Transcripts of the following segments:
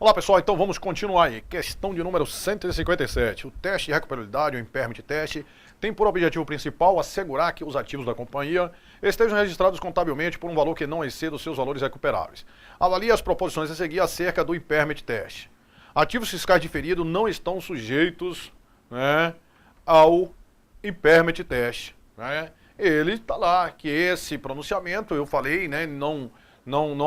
Olá pessoal, então vamos continuar aí. Questão de número 157. O teste de recuperabilidade, o impairment test, tem por objetivo principal assegurar que os ativos da companhia estejam registrados contabilmente por um valor que não exceda os seus valores recuperáveis. Avalie as proposições a seguir acerca do impairment test. Ativos fiscais diferidos não estão sujeitos, né, ao impairment test, né? Ele está lá, que esse pronunciamento, eu falei, né, não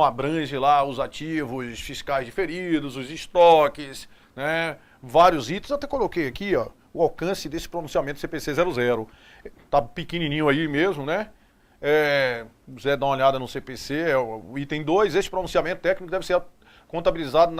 abrange lá os ativos fiscais diferidos, os estoques, né, vários itens. Até coloquei aqui, ó, o alcance desse pronunciamento CPC 00. Tá pequenininho aí mesmo, né? Quiser dar uma olhada no CPC, é o item 2, este pronunciamento técnico deve ser contabilizado,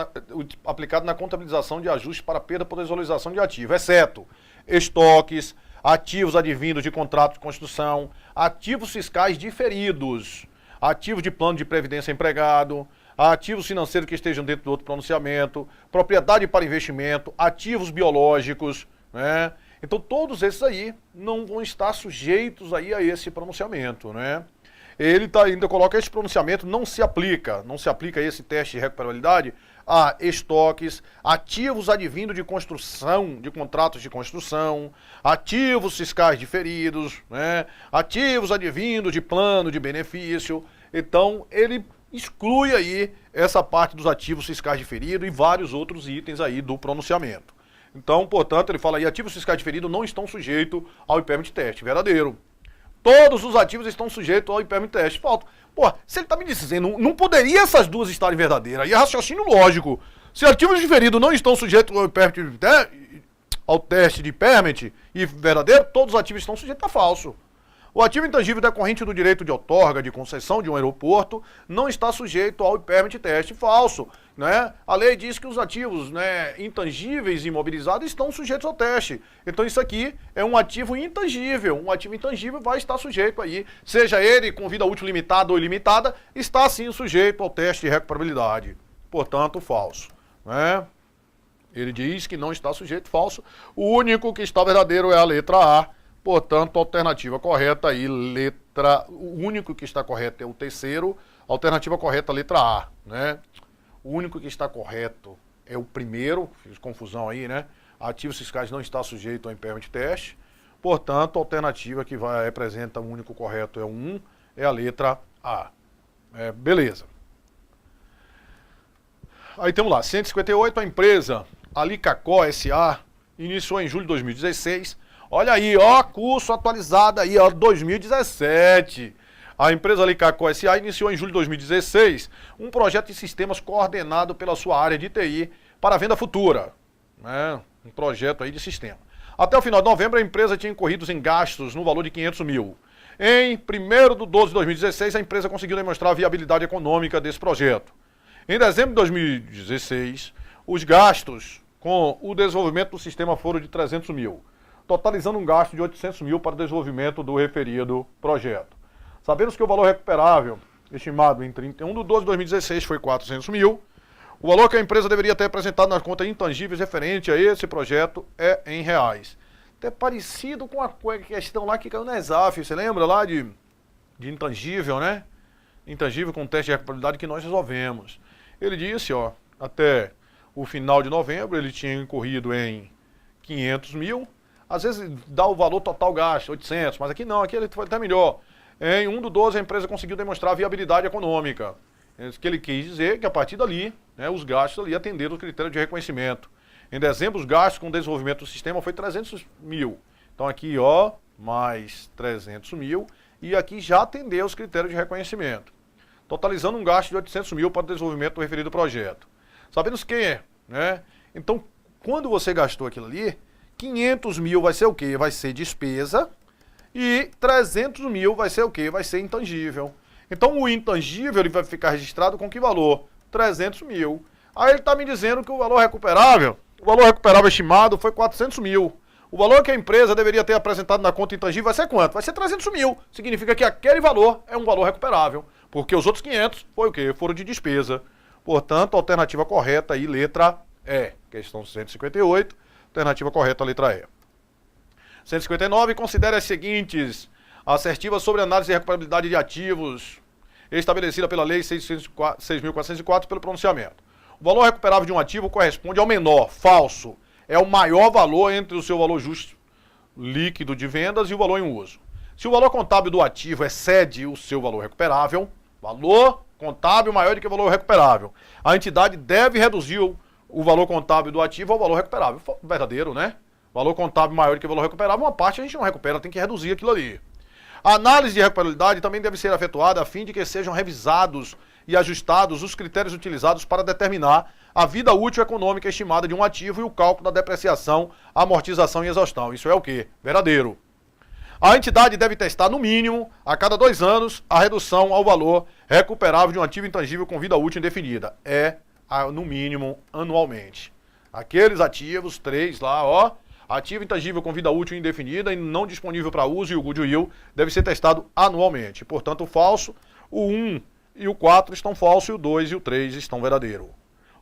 aplicado na contabilização de ajustes para perda por desvalorização de ativo, exceto estoques, ativos advindos de contrato de construção, ativos fiscais diferidos, ativos de plano de previdência empregado, ativos financeiros que estejam dentro do outro pronunciamento, propriedade para investimento, ativos biológicos, né? Então todos esses aí não vão estar sujeitos aí a esse pronunciamento, né? Ele ainda coloca: esse pronunciamento não se aplica esse teste de recuperabilidade a estoques, ativos advindos de construção, de contratos de construção, ativos fiscais diferidos, né? Ativos advindos de plano de benefício. Então ele exclui aí essa parte dos ativos fiscais diferidos e vários outros itens aí do pronunciamento. Então, portanto, ele fala aí: ativos fiscais diferidos não estão sujeitos ao impairment test. Verdadeiro. Todos os ativos estão sujeitos ao impairment test. Falta. Pô, se ele está me dizendo, não poderia essas duas estarem verdadeiras. Aí é raciocínio lógico. Se ativos diferidos não estão sujeitos ao teste de impairment e verdadeiro, todos os ativos estão sujeitos a falso. O ativo intangível decorrente do direito de outorga, de concessão de um aeroporto, não está sujeito ao impairment test. Falso, né? A lei diz que os ativos, né, intangíveis e imobilizados estão sujeitos ao teste. Então isso aqui é um ativo intangível. Um ativo intangível vai estar sujeito aí, seja ele com vida útil limitada ou ilimitada, está sim sujeito ao teste de recuperabilidade. Portanto, falso, né? Ele diz que não está sujeito, falso. O único que está verdadeiro é a letra A. Portanto, a alternativa correta aí, o único que está correto é o terceiro, a alternativa correta, letra A, né? O único que está correto é o primeiro, fiz confusão aí, né? Ativos fiscais não está sujeito ao impairment test. Portanto, a alternativa que representa o único correto é o 1, é a letra A. Beleza. Aí temos lá, 158, a empresa Alicacó S.A. iniciou em julho de 2016. Olha aí, ó, curso atualizado aí, ó, 2017. A empresa Alicacó S.A. iniciou em julho de 2016 um projeto de sistemas coordenado pela sua área de TI para venda futura, né? Um projeto aí de sistema. Até o final de novembro, a empresa tinha incorrido em gastos no valor de 500 mil. Em 1º de 2016, a empresa conseguiu demonstrar a viabilidade econômica desse projeto. Em dezembro de 2016, os gastos com o desenvolvimento do sistema foram de 300 mil. Totalizando um gasto de 800 mil para o desenvolvimento do referido projeto. Sabemos que o valor recuperável, estimado em 31 de 12 de 2016, foi 400 mil. O valor que a empresa deveria ter apresentado nas contas intangíveis referente a esse projeto é em reais. Até parecido com a questão lá que caiu na ESAF, você lembra lá de intangível, né? Intangível com teste de recuperabilidade que nós resolvemos. Ele disse, ó, até o final de novembro ele tinha incorrido em 500 mil. Às vezes dá o valor total gasto, 800, mas aqui não, aqui ele foi até melhor. Em 1 de 12 a empresa conseguiu demonstrar a viabilidade econômica. O que ele quis dizer que a partir dali, né, os gastos ali atenderam o critério de reconhecimento. Em dezembro, os gastos com o desenvolvimento do sistema foi 300 mil. Então aqui, ó, mais 300 mil e aqui já atendeu os critérios de reconhecimento. Totalizando um gasto de 800 mil para o desenvolvimento do referido projeto. Sabemos quem né? Então, quando você gastou aquilo ali, 500 mil vai ser o quê? Vai ser despesa e 300 mil vai ser o quê? Vai ser intangível. Então o intangível ele vai ficar registrado com que valor? 300 mil. Aí ele está me dizendo que o valor recuperável estimado foi 400 mil. O valor que a empresa deveria ter apresentado na conta intangível vai ser quanto? Vai ser 300 mil. Significa que aquele valor é um valor recuperável. Porque os outros 500 foi o quê? Foram de despesa. Portanto, a alternativa correta aí, letra E. Questão 158. Alternativa correta, letra E. 159, considere as seguintes assertivas sobre análise de recuperabilidade de ativos estabelecida pela Lei 6.404 pelo pronunciamento. O valor recuperável de um ativo corresponde ao menor, falso. É o maior valor entre o seu valor justo líquido de vendas e o valor em uso. Se o valor contábil do ativo excede o seu valor recuperável, valor contábil maior do que o valor recuperável, a entidade deve reduzir o valor contábil do ativo ao valor recuperável. Verdadeiro, né? Valor contábil maior do que o valor recuperável, uma parte a gente não recupera, tem que reduzir aquilo ali. A análise de recuperabilidade também deve ser efetuada a fim de que sejam revisados e ajustados os critérios utilizados para determinar a vida útil econômica estimada de um ativo e o cálculo da depreciação, amortização e exaustão. Isso é o quê? Verdadeiro. A entidade deve testar, no mínimo, a cada 2 anos, a redução ao valor recuperável de um ativo intangível com vida útil indefinida. No mínimo, anualmente. Aqueles ativos, 3 lá, ó, ativo intangível com vida útil indefinida e não disponível para uso e o goodwill deve ser testado anualmente. Portanto, o falso, o 1 e o 4 estão falsos e o 2 e o 3 estão verdadeiro.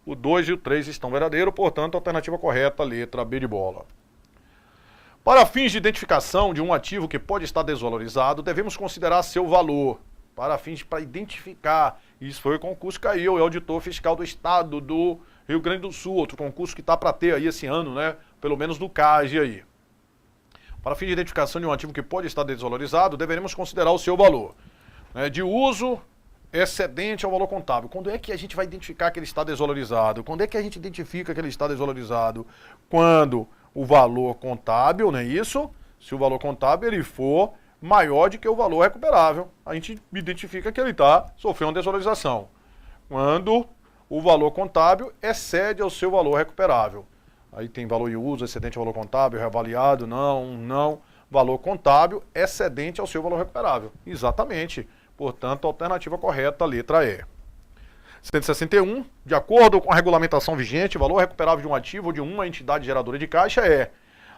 O 2 e o 3 estão verdadeiro, portanto, a alternativa correta, letra B de bola. Para fins de identificação de um ativo que pode estar desvalorizado, devemos considerar seu valor. Para fins para identificar. Isso foi o concurso que caiu, é o auditor fiscal do estado do Rio Grande do Sul, outro concurso que está para ter aí esse ano, né? Pelo menos do CAGE aí. Para fins de identificação de um ativo que pode estar desvalorizado, deveremos considerar o seu valor, né, de uso excedente ao valor contábil. Quando é que a gente vai identificar que ele está desvalorizado? Quando é que a gente identifica que ele está desvalorizado? Quando o valor contábil, não é isso? Se o valor contábil ele for maior do que o valor recuperável, a gente identifica que ele está sofrendo uma desvalorização. Quando o valor contábil excede ao seu valor recuperável. Aí tem valor em uso, excedente ao valor contábil, reavaliado, não. Valor contábil excedente ao seu valor recuperável. Exatamente. Portanto, a alternativa correta, letra E. 161. De acordo com a regulamentação vigente, o valor recuperável de um ativo ou de uma entidade geradora de caixa é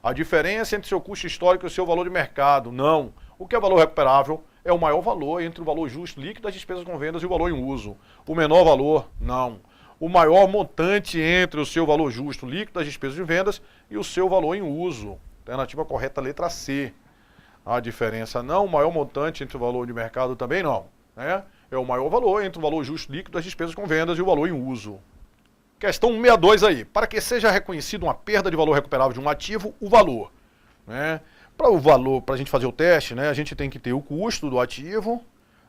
a diferença entre seu custo histórico e o seu valor de mercado. Não. O que é valor recuperável? É o maior valor entre o valor justo líquido das despesas com vendas e o valor em uso. O menor valor? Não. O maior montante entre o seu valor justo líquido das despesas de vendas e o seu valor em uso. Alternativa correta, letra C. A diferença não, o maior montante entre o valor de mercado também não, né? É o maior valor entre o valor justo líquido das despesas com vendas e o valor em uso. Questão 162 aí. Para que seja reconhecido uma perda de valor recuperável de um ativo, o valor, né? Para o valor, para a gente fazer o teste, né, a gente tem que ter o custo do ativo,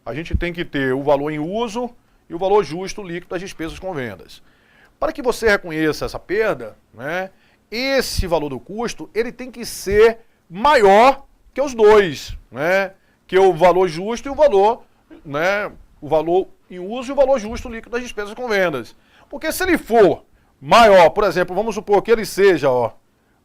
a gente tem que ter o valor em uso e o valor justo líquido das despesas com vendas. Para que você reconheça essa perda, né, esse valor do custo, ele tem que ser maior que os dois, né, que o valor justo e o valor, né, o valor em uso e o valor justo líquido das despesas com vendas. Porque se ele for maior, por exemplo, vamos supor que ele seja, ó,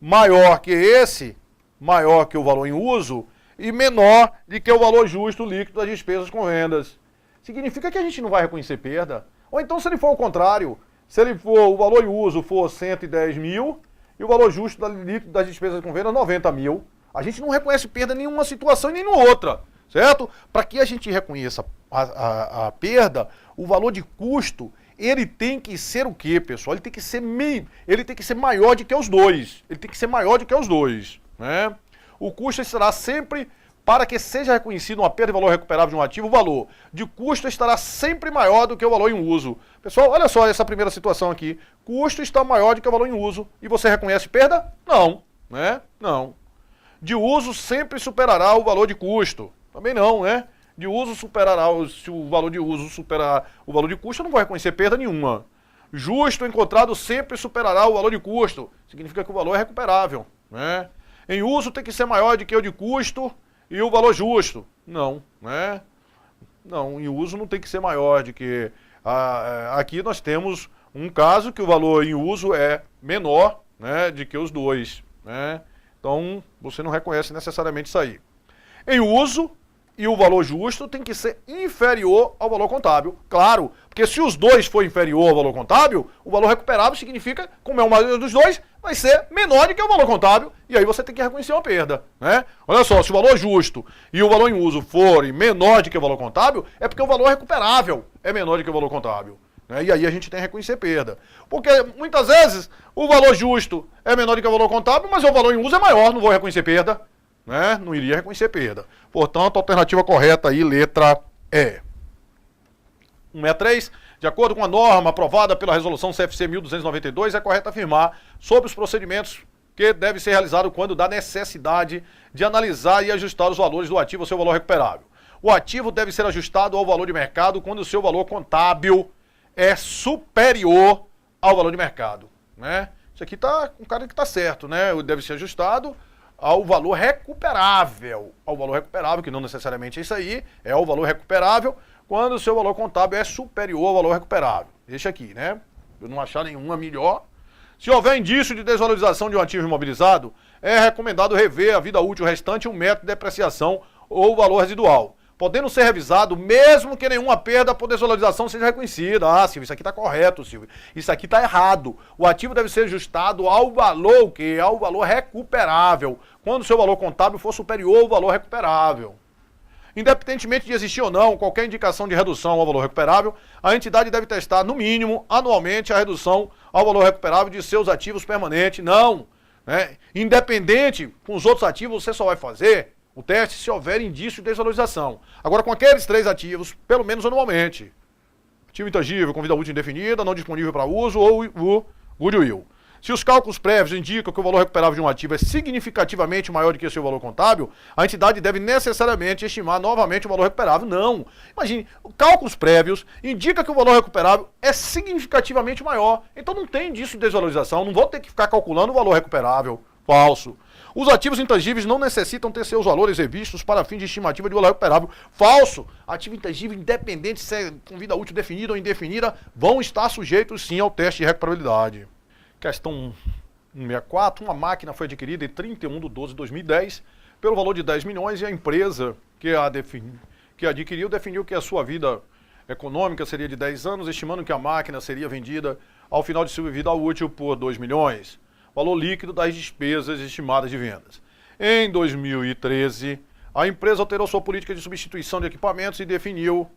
maior que esse, maior que o valor em uso e menor do que o valor justo líquido das despesas com vendas. Significa que a gente não vai reconhecer perda. Ou então se ele for ao contrário, se ele for, o valor em uso for 110 mil e o valor justo líquido das despesas com vendas 90 mil, a gente não reconhece perda em nenhuma situação e nem em outra, certo? Para que a gente reconheça a perda, o valor de custo, ele tem que ser o quê, pessoal? Ele tem que ser maior do que os dois. Ele tem que ser maior do que os dois, né? O custo será sempre, para que seja reconhecido uma perda de valor recuperável de um ativo, o valor de custo estará sempre maior do que o valor em uso. Pessoal, olha só essa primeira situação aqui. Custo está maior do que o valor em uso. E você reconhece perda? Não, né? Não. De uso sempre superará o valor de custo. Também não, né? De uso superará, se o valor de uso superar o valor de custo, eu não vou reconhecer perda nenhuma. Justo encontrado sempre superará o valor de custo. Significa que o valor é recuperável, né? Em uso tem que ser maior do que o de custo e o valor justo. Não, né? Não, em uso não tem que ser maior do que... aqui nós temos um caso que o valor em uso é menor, né, do que os dois, né? Então, você não reconhece necessariamente isso aí. Em uso, e o valor justo tem que ser inferior ao valor contábil. Claro, porque se os dois for inferior ao valor contábil, o valor recuperável significa, como é o maior dos dois, vai ser menor do que o valor contábil, e aí você tem que reconhecer uma perda, né? Olha só, se o valor justo e o valor em uso forem menor do que o valor contábil, é porque o valor recuperável é menor do que o valor contábil, né? E aí a gente tem que reconhecer perda. Porque muitas vezes o valor justo é menor do que o valor contábil, mas o valor em uso é maior, não vou reconhecer perda, né? Não iria reconhecer perda. Portanto, a alternativa correta aí, letra E. 163. De acordo com a norma aprovada pela resolução CFC 1292, é correto afirmar sobre os procedimentos que deve ser realizado quando dá necessidade de analisar e ajustar os valores do ativo ao seu valor recuperável. O ativo deve ser ajustado ao valor de mercado quando o seu valor contábil é superior ao valor de mercado, né? Isso aqui tá um cara que tá certo, né? Deve ser ajustado ao valor recuperável, que não necessariamente é isso aí, é o valor recuperável quando o seu valor contábil é superior ao valor recuperável. Deixa aqui, né? Eu não achar nenhuma melhor. Se houver indício de desvalorização de um ativo imobilizado, é recomendado rever a vida útil restante, um método de depreciação ou valor residual, podendo ser revisado mesmo que nenhuma perda por desvalorização seja reconhecida. Ah, Silvio, isso aqui está correto, Silvio. Isso aqui está errado. O ativo deve ser ajustado ao valor, que é o valor recuperável, quando o seu valor contábil for superior ao valor recuperável. Independentemente de existir ou não qualquer indicação de redução ao valor recuperável, a entidade deve testar, no mínimo, anualmente, a redução ao valor recuperável de seus ativos permanentes. Não, né? Independente com os outros ativos, você só vai fazer o teste se houver indício de desvalorização. Agora, com aqueles 3 ativos, pelo menos anualmente. Ativo intangível com vida útil indefinida, não disponível para uso, ou o goodwill. Se os cálculos prévios indicam que o valor recuperável de um ativo é significativamente maior do que o seu valor contábil, a entidade deve necessariamente estimar novamente o valor recuperável. Não. Imagine, cálculos prévios indicam que o valor recuperável é significativamente maior. Então não tem indício de desvalorização, não vou ter que ficar calculando o valor recuperável. Falso. Os ativos intangíveis não necessitam ter seus valores revistos para fim de estimativa de valor recuperável. Falso. Ativo intangível, independente se é com vida útil definida ou indefinida, vão estar sujeitos sim ao teste de recuperabilidade. Questão 164, uma máquina foi adquirida em 31/12/2010 pelo valor de 10 milhões e a empresa que adquiriu definiu que a sua vida econômica seria de 10 anos, estimando que a máquina seria vendida ao final de sua vida útil por 2 milhões. Valor líquido das despesas estimadas de vendas. Em 2013, a empresa alterou sua política de substituição de equipamentos e definiu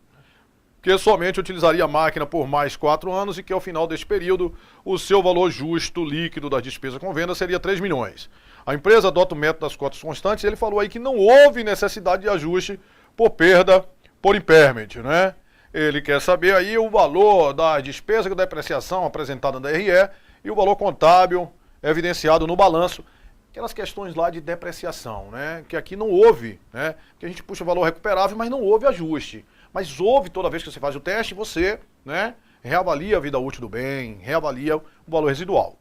que somente utilizaria a máquina por mais 4 anos e que ao final deste período o seu valor justo líquido das despesas com venda seria 3 milhões. A empresa adota o método das cotas constantes e ele falou aí que não houve necessidade de ajuste por perda por impairment, né? Ele quer saber aí o valor da despesa de depreciação apresentada na DRE e o valor contábil evidenciado no balanço. Aquelas questões lá de depreciação, né? Que aqui não houve, né? Que a gente puxa o valor recuperável, mas não houve ajuste. Mas houve, toda vez que você faz o teste, você, né, reavalia a vida útil do bem, reavalia o valor residual.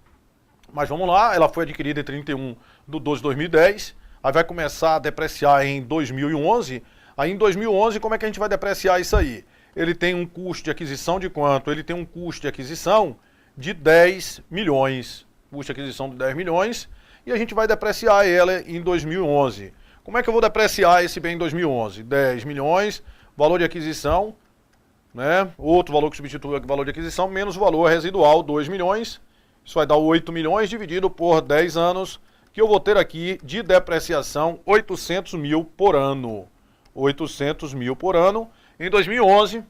Mas vamos lá, ela foi adquirida em 31/12/2010, aí vai começar a depreciar em 2011. Aí em 2011, como é que a gente vai depreciar isso aí? Ele tem um custo de aquisição de quanto? Ele tem um custo de aquisição de 10 milhões. Custo de aquisição de 10 milhões e a gente vai depreciar ela em 2011. Como é que eu vou depreciar esse bem em 2011? 10 milhões... valor de aquisição, né? Outro valor que substitui o valor de aquisição, menos o valor residual, 2 milhões. Isso vai dar 8 milhões dividido por 10 anos, que eu vou ter aqui de depreciação 800 mil por ano. 800 mil por ano em 2011.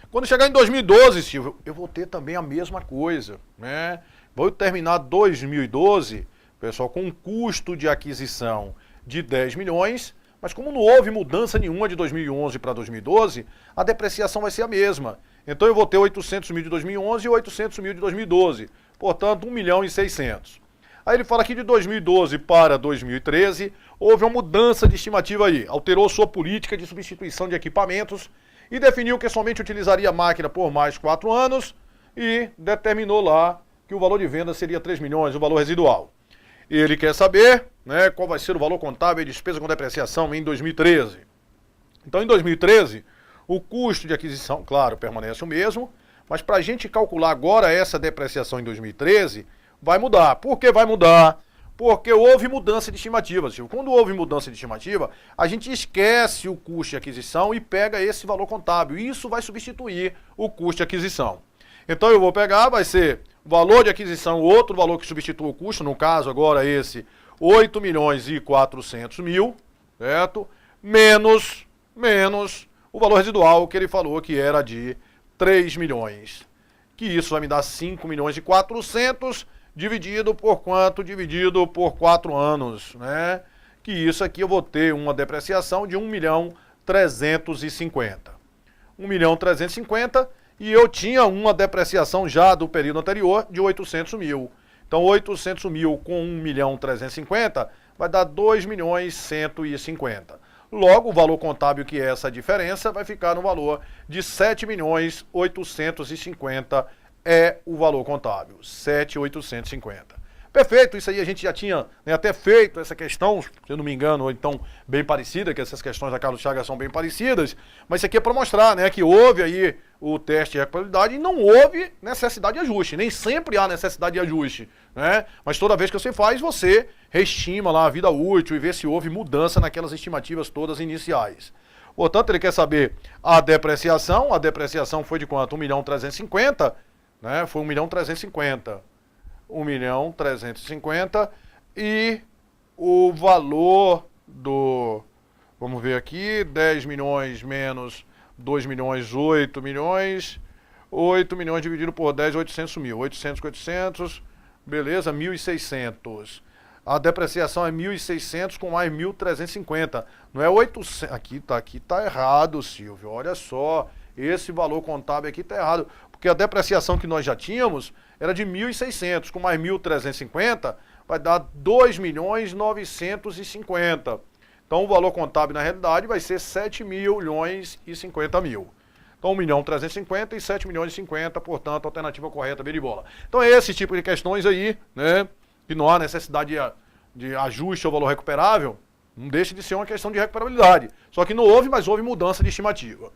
Quando chegar em 2012, Silvio, eu vou ter também a mesma coisa, né? Vou terminar 2012, pessoal, com um custo de aquisição de 10 milhões, mas como não houve mudança nenhuma de 2011 para 2012, a depreciação vai ser a mesma. Então eu vou ter 800 mil de 2011 e 800 mil de 2012. Portanto, 1 milhão e 600. Aí ele fala aqui de 2012 para 2013, houve uma mudança de estimativa aí. Alterou sua política de substituição de equipamentos e definiu que somente utilizaria a máquina por mais 4 anos e determinou lá que o valor de venda seria 3 milhões, o valor residual. Ele quer saber, né, qual vai ser o valor contábil e despesa com depreciação em 2013. Então, em 2013, o custo de aquisição, claro, permanece o mesmo, mas para a gente calcular agora essa depreciação em 2013, vai mudar. Por que vai mudar? Porque houve mudança de estimativa, Silvio. Quando houve mudança de estimativa, a gente esquece o custo de aquisição e pega esse valor contábil. Isso vai substituir o custo de aquisição. Então, eu vou pegar, vai ser valor de aquisição, outro valor que substitui o custo, no caso agora esse 8 milhões e 400 mil, certo? Menos o valor residual que ele falou que era de 3 milhões. Que isso vai me dar 5 milhões e 400 dividido por quanto? Dividido por 4 anos, né? Que isso aqui eu vou ter uma depreciação de 1 milhão 350. 1 milhão 350 e eu tinha uma depreciação já do período anterior de 800 mil. Então 800 mil com 1.350.000 vai dar 2.150.000. Logo, o valor contábil, que é essa diferença, vai ficar no valor de 7.850.000 é o valor contábil, 7.850. Perfeito, isso aí a gente já tinha, né, até feito essa questão, se eu não me engano, ou então bem parecida, que essas questões da Carlos Chagas são bem parecidas, mas isso aqui é para mostrar, né, que houve aí o teste de recuperabilidade e não houve necessidade de ajuste, nem sempre há necessidade de ajuste, né, mas toda vez que você faz, você reestima lá a vida útil e vê se houve mudança naquelas estimativas todas iniciais. Portanto, ele quer saber a depreciação foi de quanto? 1.350.000, né, foi 1.350.000. 1.350.000 e o valor do, vamos ver aqui, 10 milhões menos 2 milhões, 8 milhões, 8 milhões dividido por 10, 800 mil, 800 com 800, beleza, 1.600. A depreciação é 1.600 com mais 1.350, não é 800, aqui tá errado, Silvio, olha só, esse valor contábil aqui tá errado, porque a depreciação que nós já tínhamos era de 1.600, com mais 1.350, vai dar 2.950.000. Então o valor contábil na realidade vai ser 7.050.000. Então 1.350.000 e 7.050.000, portanto, a alternativa correta, bem de bola. Então é esse tipo de questões aí, né, que não há necessidade de ajuste ao valor recuperável, não deixa de ser uma questão de recuperabilidade. Só que não houve, mas houve mudança de estimativa.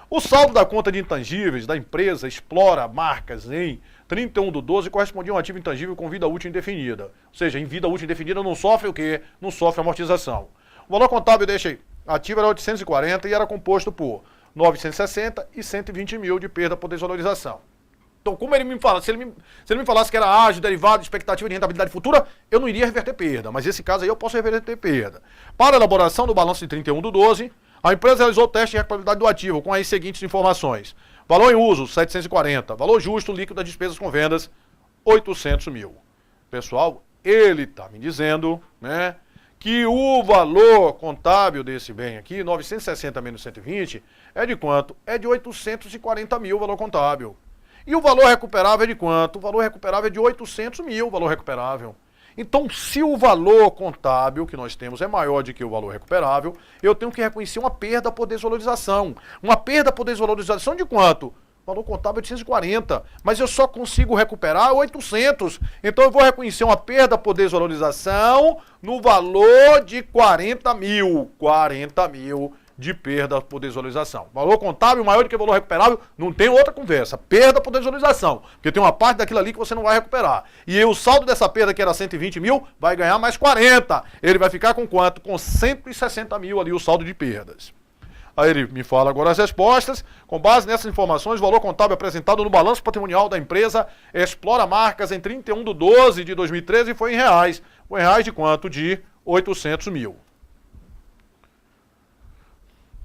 O saldo da conta de intangíveis da empresa Explora Marcas em 31/12 correspondia a um ativo intangível com vida útil indefinida. Ou seja, em vida útil indefinida não sofre o quê? Não sofre amortização. O valor contábil desse ativo era 840 e era composto por 960 e 120 mil de perda por desvalorização. Então, como ele me fala, se ele me falasse que era ágio, derivado, expectativa de rentabilidade futura, eu não iria reverter perda, mas nesse caso aí eu posso reverter perda. Para a elaboração do balanço de 31/12, a empresa realizou o teste de recuperabilidade do ativo com as seguintes informações. Valor em uso, 740. Valor justo líquido das despesas com vendas, 800 mil. Pessoal, ele está me dizendo, né, que o valor contábil desse bem aqui, 960 menos 120, é de quanto? É de 840 mil o valor contábil. E o valor recuperável é de quanto? O valor recuperável é de 800 mil o valor recuperável. Então, se o valor contábil que nós temos é maior do que o valor recuperável, eu tenho que reconhecer uma perda por desvalorização. Uma perda por desvalorização de quanto? O valor contábil é de 840, mas eu só consigo recuperar 800. Então, eu vou reconhecer uma perda por desvalorização no valor de 40 mil. 40 mil de perda por desvalorização. Valor contábil maior do que o valor recuperável, não tem outra conversa. Perda por desvalorização, porque tem uma parte daquilo ali que você não vai recuperar. E o saldo dessa perda, que era 120 mil, vai ganhar mais 40. Ele vai ficar com quanto? Com 160 mil ali o saldo de perdas. Aí ele me fala agora as respostas. Com base nessas informações, o valor contábil apresentado no balanço patrimonial da empresa Explora Marcas em 31/12 de 2013 foi em reais. Foi em reais de quanto? De 800 mil.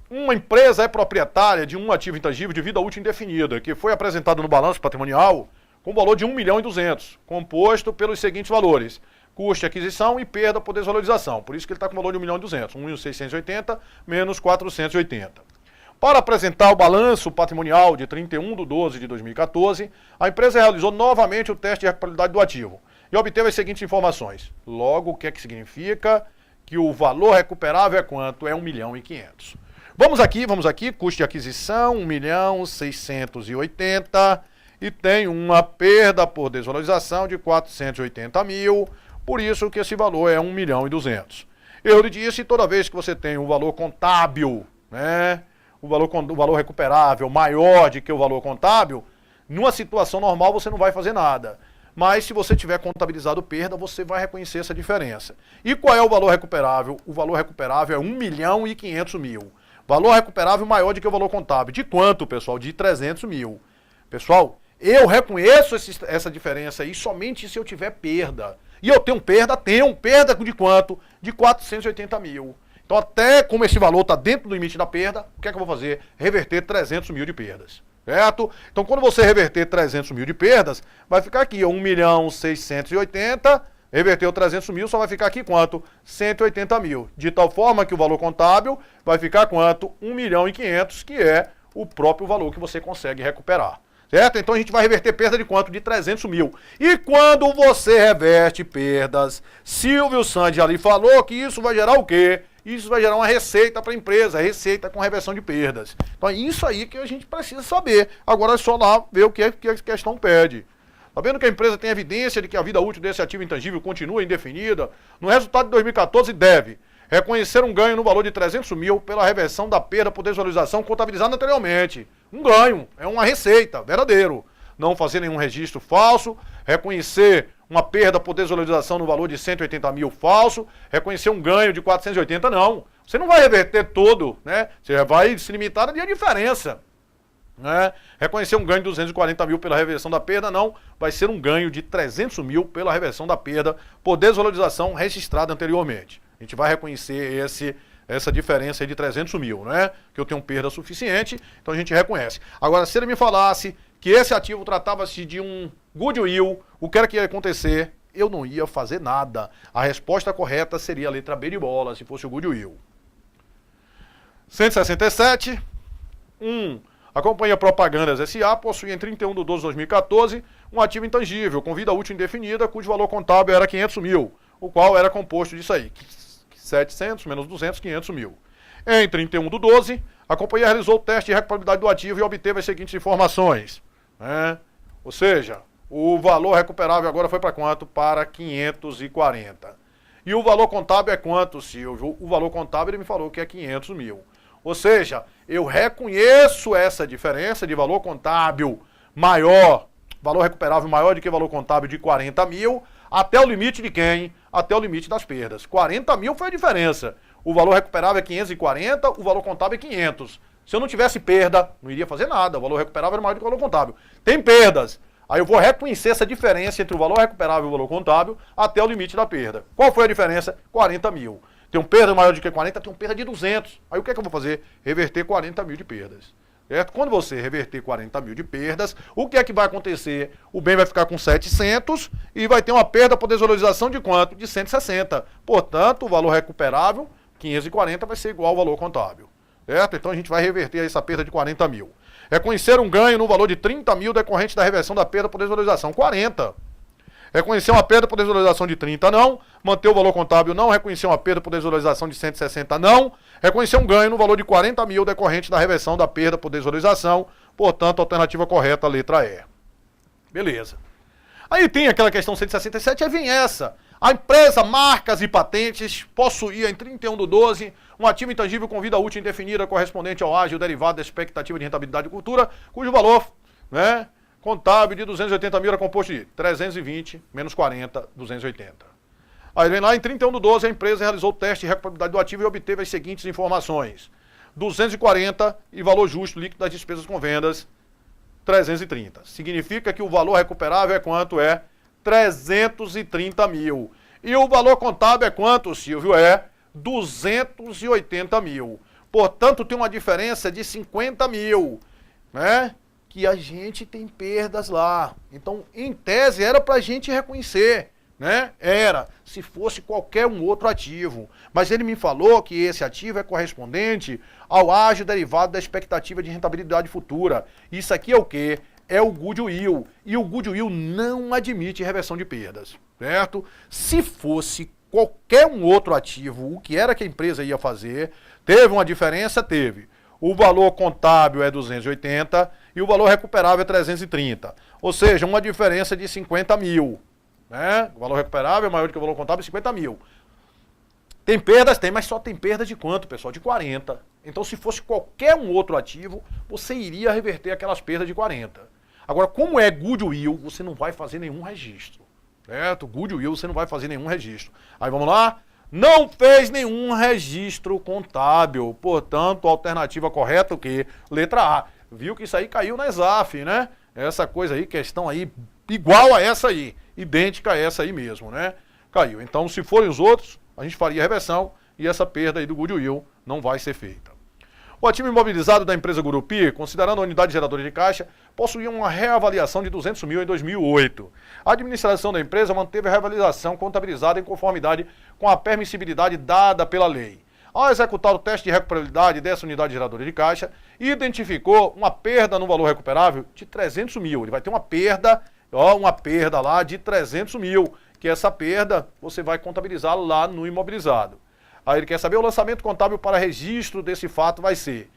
Uma empresa é proprietária de um ativo intangível de vida útil indefinida, que foi apresentado no balanço patrimonial com valor de 1.200.000, composto pelos seguintes valores: custo de aquisição e perda por desvalorização. Por isso que ele está com valor de 1.200.000, 1.680 menos 480. Para apresentar o balanço patrimonial de 31/12 de 2014, a empresa realizou novamente o teste de recuperabilidade do ativo e obteve as seguintes informações. Logo, o que é que significa? Que o valor recuperável é quanto? É 1.500.000. Vamos aqui, custo de aquisição, 1.680.000 e tem uma perda por desvalorização de 480 mil, por isso que esse valor é 1.200.000. Eu lhe disse, toda vez que você tem um valor contábil, né, o valor recuperável maior do que o valor contábil, numa situação normal você não vai fazer nada. Mas se você tiver contabilizado perda, você vai reconhecer essa diferença. E qual é o valor recuperável? O valor recuperável é 1.500.000. Valor recuperável maior do que o valor contábil. De quanto, pessoal? De 300 mil. Pessoal, eu reconheço essa diferença aí somente se eu tiver perda. E eu tenho perda de quanto? De 480 mil. Então, até como esse valor está dentro do limite da perda, o que é que eu vou fazer? Reverter 300 mil de perdas. Certo? Então, quando você reverter 300 mil de perdas, vai ficar aqui, 1.680.000. Reverteu 300 mil, só vai ficar aqui quanto? 180 mil. De tal forma que o valor contábil vai ficar quanto? 1.500.000, que é o próprio valor que você consegue recuperar. Certo? Então a gente vai reverter perda de quanto? De 300 mil. E quando você reverte perdas, Silvio Santos ali falou que isso vai gerar o quê? Isso vai gerar uma receita para a empresa, receita com reversão de perdas. Então é isso aí que a gente precisa saber. Agora é só lá ver o que a questão pede. Tá vendo que a empresa tem evidência de que a vida útil desse ativo intangível continua indefinida? No resultado de 2014 deve reconhecer um ganho no valor de 300 mil pela reversão da perda por desvalorização contabilizada anteriormente. Um ganho, é uma receita, verdadeiro. Não fazer nenhum registro falso, reconhecer uma perda por desvalorização no valor de 180 mil falso, reconhecer um ganho de 480 não. Você não vai reverter todo, né? Você vai se limitar a diferença. Né? Reconhecer um ganho de 240 mil pela reversão da perda, não. Vai ser um ganho de 300 mil pela reversão da perda por desvalorização registrada anteriormente. A gente vai reconhecer essa diferença aí de 300 mil, né? Que eu tenho perda suficiente, então a gente reconhece. Agora, se ele me falasse que esse ativo tratava-se de um goodwill, o que era que ia acontecer? Eu não ia fazer nada. A resposta correta seria a letra B de bola, se fosse o goodwill. 167. A companhia Propagandas S.A. possuía em 31/12/2014 um ativo intangível com vida útil indefinida, cujo valor contábil era 500 mil, o qual era composto disso aí, 700 menos 200, 500 mil. Em 31/12, a companhia realizou o teste de recuperabilidade do ativo e obteve as seguintes informações. Né? Ou seja, o valor recuperável agora foi para quanto? Para 540. E o valor contábil é quanto, Silvio? O valor contábil ele me falou que é 500 mil. Ou seja, eu reconheço essa diferença de valor contábil maior, valor recuperável maior do que valor contábil de 40 mil, até o limite de quem? Até o limite das perdas. 40 mil foi a diferença. O valor recuperável é 540, o valor contábil é 500. Se eu não tivesse perda, não iria fazer nada. O valor recuperável era maior do que o valor contábil. Tem perdas. Aí eu vou reconhecer essa diferença entre o valor recuperável e o valor contábil até o limite da perda. Qual foi a diferença? 40 mil. Tenho perda maior do que 40, tenho perda de 200. Aí o que é que eu vou fazer? Reverter 40 mil de perdas. Certo? Quando você reverter 40 mil de perdas, o que é que vai acontecer? O bem vai ficar com 700 e vai ter uma perda por desvalorização de quanto? De 160. Portanto, o valor recuperável, 540, vai ser igual ao valor contábil. Certo? Então a gente vai reverter essa perda de 40 mil. Reconhecer um ganho no valor de 30 mil decorrente da reversão da perda por desvalorização, 40. Reconhecer uma perda por desvalorização de 30, não. Manter o valor contábil, não. Reconhecer uma perda por desvalorização de 160, não. Reconhecer um ganho no valor de 40 mil decorrente da reversão da perda por desvalorização. Portanto, alternativa correta, letra E. Beleza. Aí tem aquela questão 167, aí vem essa. A empresa Marcas e Patentes possuía em 31/12 um ativo intangível com vida útil indefinida correspondente ao ágio derivado da expectativa de rentabilidade de cultura, cujo valor, né, contábil de 280 mil era composto de 320 menos 40, 280. Aí vem lá, em 31/12, a empresa realizou o teste de recuperabilidade do ativo e obteve as seguintes informações. 240 e valor justo líquido das despesas com vendas, 330. Significa que o valor recuperável é quanto? É 330 mil. E o valor contábil é quanto, Silvio? É 280 mil. Portanto, tem uma diferença de 50 mil, né? Que a gente tem perdas lá. Então, em tese, era para a gente reconhecer, né? Era, se fosse qualquer um outro ativo. Mas ele me falou que esse ativo é correspondente ao ágio derivado da expectativa de rentabilidade futura. Isso aqui é o quê? É o goodwill. E o goodwill não admite reversão de perdas, certo? Se fosse qualquer um outro ativo, o que era que a empresa ia fazer? Teve uma diferença? Teve. O valor contábil é 280 e o valor recuperável é 330. Ou seja, uma diferença de 50 mil. Né? O valor recuperável é maior do que o valor contábil, 50 mil. Tem perdas? Tem, mas só tem perda de quanto, pessoal? De 40. Então, se fosse qualquer um outro ativo, você iria reverter aquelas perdas de 40. Agora, como é goodwill, você não vai fazer nenhum registro. Certo? Goodwill, você não vai fazer nenhum registro. Aí, vamos lá? Não fez nenhum registro contábil. Portanto, a alternativa correta, o quê? Letra A. Viu que isso aí caiu na ESAF, né? Essa coisa aí, questão aí, igual a essa aí. Idêntica a essa aí mesmo, né? Caiu. Então, se forem os outros, a gente faria reversão e essa perda aí do goodwill não vai ser feita. O ativo imobilizado da empresa Gurupi, considerando a unidade geradora de caixa, possuía uma reavaliação de 200 mil em 2008. A administração da empresa manteve a reavaliação contabilizada em conformidade com a permissibilidade dada pela lei. ao executar o teste de recuperabilidade dessa unidade geradora de caixa, identificou uma perda no valor recuperável de 300 mil. Ele vai ter uma perda lá de 300 mil, que essa perda você vai contabilizar lá no imobilizado. Aí ele quer saber o lançamento contábil para registro desse fato vai ser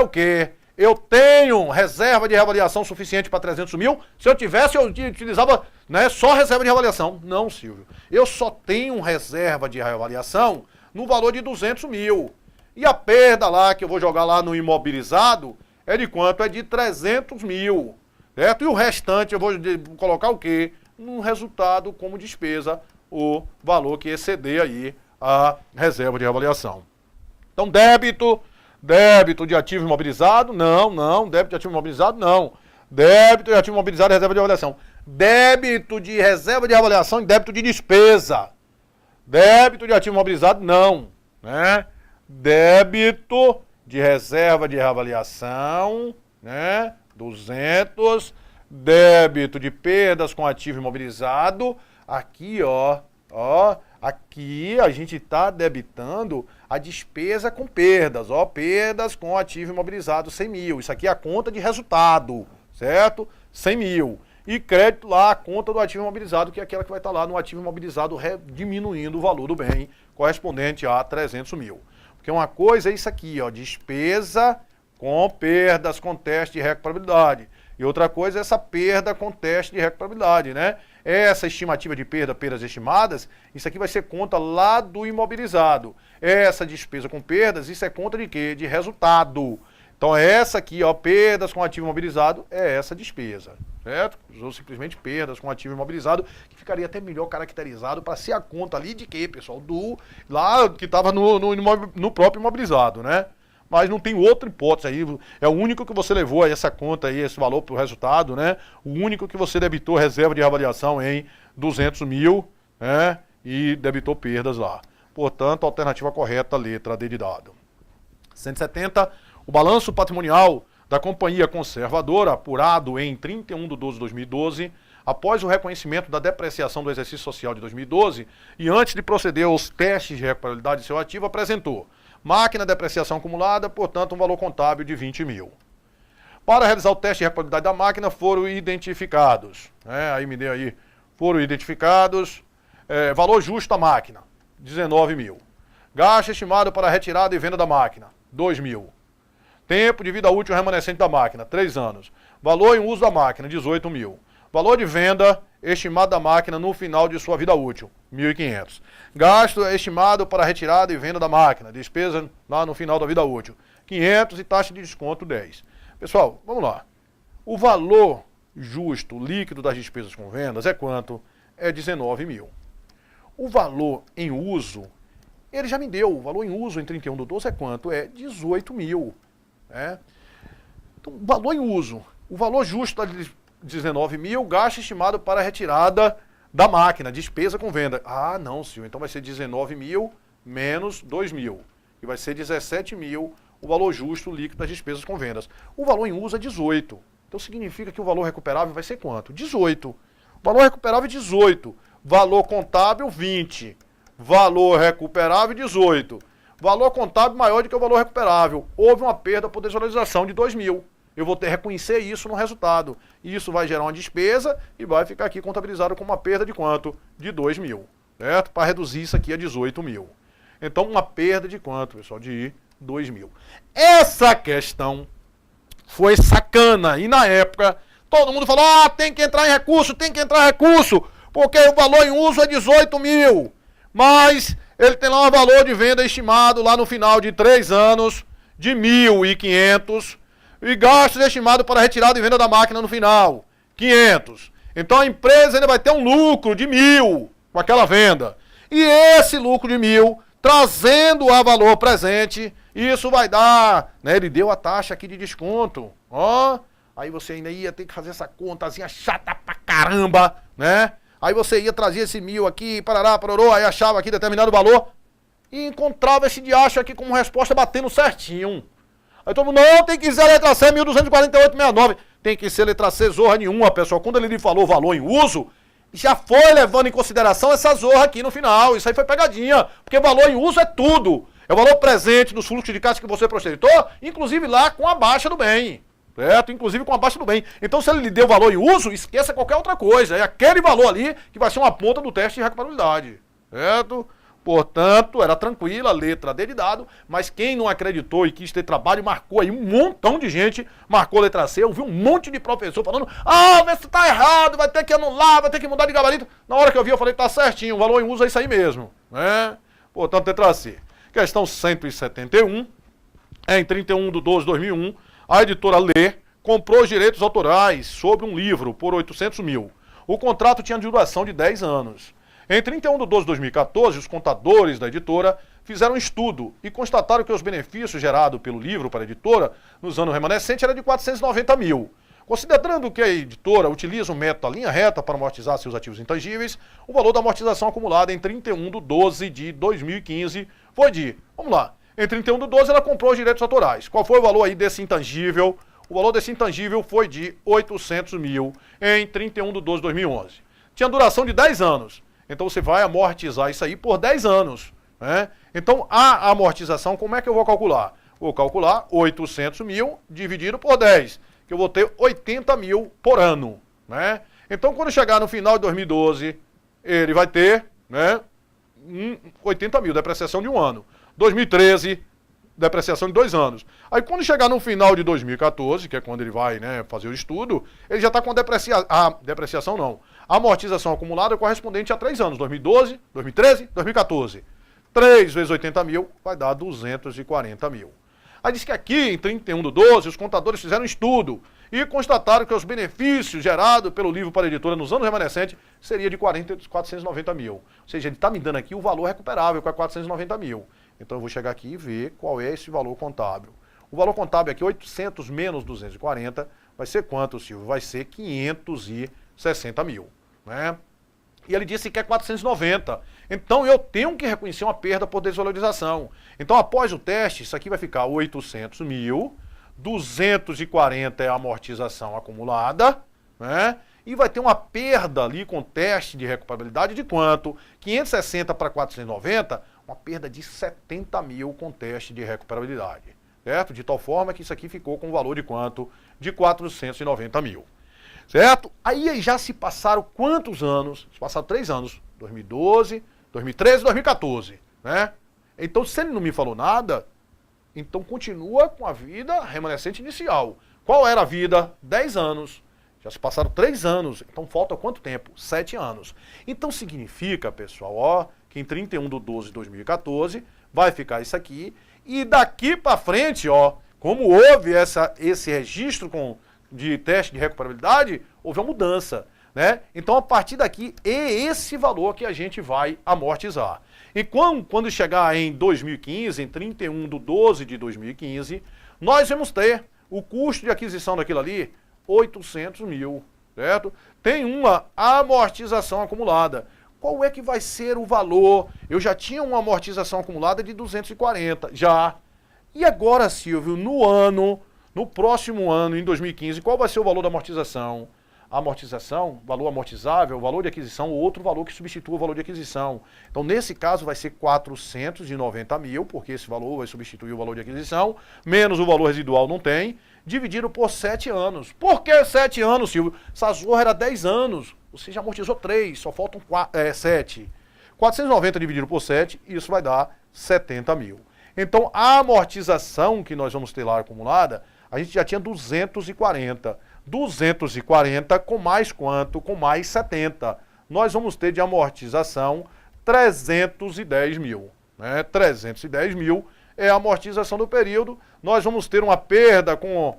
o quê? Eu tenho reserva de reavaliação suficiente para 300 mil? Se eu tivesse, eu utilizava, né, só reserva de reavaliação. Não, Silvio. Eu só tenho reserva de reavaliação no valor de 200 mil. E a perda lá, que eu vou jogar lá no imobilizado, é de quanto? É de 300 mil. Certo? E o restante eu vou colocar o quê? No resultado como despesa, o valor que exceder aí a reserva de reavaliação. Então, débito de ativo imobilizado, não. Débito de ativo imobilizado, não. Débito de ativo imobilizado e reserva de avaliação. Débito de reserva de avaliação e débito de despesa. Débito de ativo imobilizado, não. Né? Débito de reserva de reavaliação, né? 200. Débito de perdas com ativo imobilizado. Aqui, aqui a gente está debitando a despesa com perdas, perdas com ativo imobilizado 100 mil. Isso aqui é a conta de resultado, certo? 100 mil. E crédito lá, a conta do ativo imobilizado, que é aquela que vai estar lá no ativo imobilizado diminuindo o valor do bem correspondente a 300 mil. Porque uma coisa é isso aqui, despesa com perdas com teste de recuperabilidade. E outra coisa é essa perda com teste de recuperabilidade, né? Essa estimativa de perdas estimadas, isso aqui vai ser conta lá do imobilizado. Essa despesa com perdas, isso é conta de quê? De resultado. Então essa aqui, perdas com ativo imobilizado, é essa despesa, certo? Usou simplesmente perdas com ativo imobilizado, que ficaria até melhor caracterizado para ser a conta ali de quê, pessoal? Do lá que estava no próprio imobilizado, né? Mas não tem outra hipótese aí, é o único que você levou aí essa conta aí, esse valor para o resultado, né? O único que você debitou reserva de reavaliação em 200 mil, né? E debitou perdas lá. Portanto, a alternativa correta, letra D de dado. 170, o balanço patrimonial da companhia conservadora, apurado em 31/12/2012, após o reconhecimento da depreciação do exercício social de 2012 e antes de proceder aos testes de recuperabilidade de seu ativo, apresentou máquina de depreciação acumulada, portanto, um valor contábil de 20 mil. Para realizar o teste de recuperabilidade da máquina, foram identificados, foram identificados, valor justo da máquina, 19 mil. Gasto estimado para retirada e venda da máquina, 2 mil. Tempo de vida útil remanescente da máquina, 3 anos. Valor em uso da máquina, 18 mil. Valor de venda estimado da máquina no final de sua vida útil, 1.500. Gasto estimado para retirada e venda da máquina, despesa lá no final da vida útil, 500 e taxa de desconto 10. Pessoal, vamos lá. O valor justo líquido das despesas com vendas é quanto? É 19 mil. O valor em uso, ele já me deu. O valor em uso em 31/12 é quanto? É 18 mil. Né? Então, o valor em uso, o valor justo da 19 mil, gasto estimado para retirada da máquina, despesa com venda. Ah, não, Silvio, então vai ser 19 mil menos 2 mil. E vai ser 17 mil o valor justo líquido das despesas com vendas. O valor em uso é 18. Então significa que o valor recuperável vai ser quanto? 18. O valor recuperável é 18. Valor contábil, 20. Valor recuperável, 18. Valor contábil maior do que o valor recuperável. Houve uma perda por desvalorização de 2 mil. Eu vou ter que reconhecer isso no resultado. Isso vai gerar uma despesa e vai ficar aqui contabilizado como uma perda de quanto? De 2 mil. Certo? Para reduzir isso aqui a 18 mil. Então, uma perda de quanto, pessoal? De 2 mil. Essa questão foi sacana. E na época, todo mundo falou, tem que entrar em recurso, porque o valor em uso é 18 mil. Mas ele tem lá um valor de venda estimado lá no final de 3 anos de 1.500 e gastos estimados para retirada e venda da máquina no final, 500. Então a empresa ainda vai ter um lucro de 1.000 com aquela venda. E esse lucro de 1.000, trazendo a valor presente, isso vai dar, né? Ele deu a taxa aqui de desconto, aí você ainda ia ter que fazer essa contazinha chata pra caramba, né? Aí você ia trazer esse 1.000 aqui, parará, parorô, aí achava aqui determinado valor e encontrava esse diacho aqui como resposta batendo certinho. Aí todo mundo, não, tem que ser a letra C, 1248,69. Tem que ser letra C, zorra nenhuma, pessoal. Quando ele falou valor em uso, já foi levando em consideração essa zorra aqui no final. Isso aí foi pegadinha, porque valor em uso é tudo. É o valor presente nos fluxos de caixa que você prospectou, inclusive lá com a baixa do bem. Certo? Inclusive com a baixa do bem. Então, se ele lhe deu valor em uso, esqueça qualquer outra coisa. É aquele valor ali que vai ser uma ponta do teste de recuperabilidade. Certo? Portanto, era tranquila, a letra D de dado, mas quem não acreditou e quis ter trabalho, marcou aí um montão de gente, marcou a letra C, eu vi um monte de professor falando, mas isso tá errado, vai ter que anular, vai ter que mudar de gabarito. Na hora que eu vi, eu falei, tá certinho, o valor em uso é isso aí mesmo. Né? Portanto, letra C. Questão 171, em 31/12/2001, a editora Lê comprou os direitos autorais sobre um livro por 800 mil. O contrato tinha duração de 10 anos. Em 31/12/2014, os contadores da editora fizeram um estudo e constataram que os benefícios gerados pelo livro para a editora nos anos remanescentes era de 490 mil. Considerando que a editora utiliza o método da linha reta para amortizar seus ativos intangíveis, o valor da amortização acumulada em 31/12/2015 foi de, vamos lá, em 31/12 ela comprou os direitos autorais. Qual foi o valor aí desse intangível? O valor desse intangível foi de 800 mil em 31/12/2011. Tinha duração de 10 anos. Então você vai amortizar isso aí por 10 anos. Né? Então a amortização, como é que eu vou calcular? Vou calcular 800 mil dividido por 10, que eu vou ter 80 mil por ano. Né? Então quando chegar no final de 2012, ele vai ter, né, 80 mil, depreciação de um ano. 2013, depreciação de 2 anos. Aí quando chegar no final de 2014, que é quando ele vai, né, fazer o estudo, ele já está com a depreciação não. A amortização acumulada correspondente a 3 anos, 2012, 2013, 2014. 3 vezes 80 mil vai dar 240 mil. Aí diz que aqui, em 31/12, os contadores fizeram um estudo e constataram que os benefícios gerados pelo livro para a editora nos anos remanescentes seria de 490 mil. Ou seja, ele está me dando aqui o valor recuperável, que é 490 mil. Então eu vou chegar aqui e ver qual é esse valor contábil. O valor contábil aqui, 800 menos 240, vai ser quanto, Silvio? Vai ser 560 mil. Né? E ele disse que é 490. Então eu tenho que reconhecer uma perda por desvalorização. Então após o teste, isso aqui vai ficar 800 mil, 240 é a amortização acumulada, né? E vai ter uma perda ali com teste de recuperabilidade de quanto? 560 para 490, uma perda de 70 mil com teste de recuperabilidade. Certo? De tal forma que isso aqui ficou com um valor de quanto? De 490 mil. Certo? Aí já se passaram quantos anos? Se passaram 3 anos. 2012, 2013, 2014. Né? Então, se ele não me falou nada, então continua com a vida remanescente inicial. Qual era a vida? 10 anos. Já se passaram 3 anos. Então, falta quanto tempo? 7 anos. Então, significa, pessoal, ó, que em 31/12/2014 vai ficar isso aqui. E daqui para frente, ó, como houve esse registro de teste de recuperabilidade, houve uma mudança. Né? Então, a partir daqui, é esse valor que a gente vai amortizar. E quando chegar em 2015, em 31/12/2015, nós vamos ter o custo de aquisição daquilo ali, 800 mil, certo? Tem uma amortização acumulada. Qual é que vai ser o valor? Eu já tinha uma amortização acumulada de 240, já. E agora, Silvio, no próximo ano, em 2015, qual vai ser o valor da amortização? A amortização, valor amortizável, valor de aquisição, outro valor que substitua o valor de aquisição. Então, nesse caso, vai ser 490 mil, porque esse valor vai substituir o valor de aquisição, menos o valor residual não tem, dividido por 7 anos. Por que 7 anos, Silvio? Essa zorra era 10 anos, você já amortizou 3, só faltam 7. 490 dividido por 7, isso vai dar 70 mil. Então, a amortização que nós vamos ter lá acumulada, a gente já tinha 240. 240 com mais quanto? Com mais 70. Nós vamos ter de amortização 310 mil. Né? 310 mil é a amortização do período. Nós vamos ter uma perda com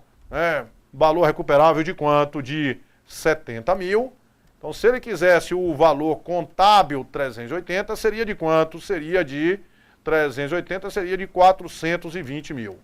valor recuperável de quanto? De 70 mil. Então, se ele quisesse o valor contábil 380, seria de quanto? Seria de 380, seria de 420 mil.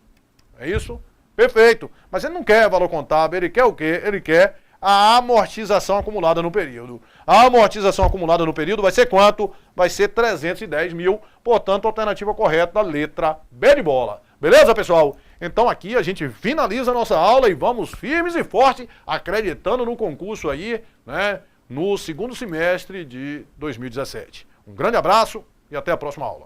É isso? Perfeito, mas ele não quer valor contábil, ele quer o quê? Ele quer a amortização acumulada no período. A amortização acumulada no período vai ser quanto? Vai ser 310 mil, portanto, a alternativa correta, letra B de bola. Beleza, pessoal? Então aqui a gente finaliza a nossa aula e vamos firmes e fortes, acreditando no concurso aí, né, no segundo semestre de 2017. Um grande abraço e até a próxima aula.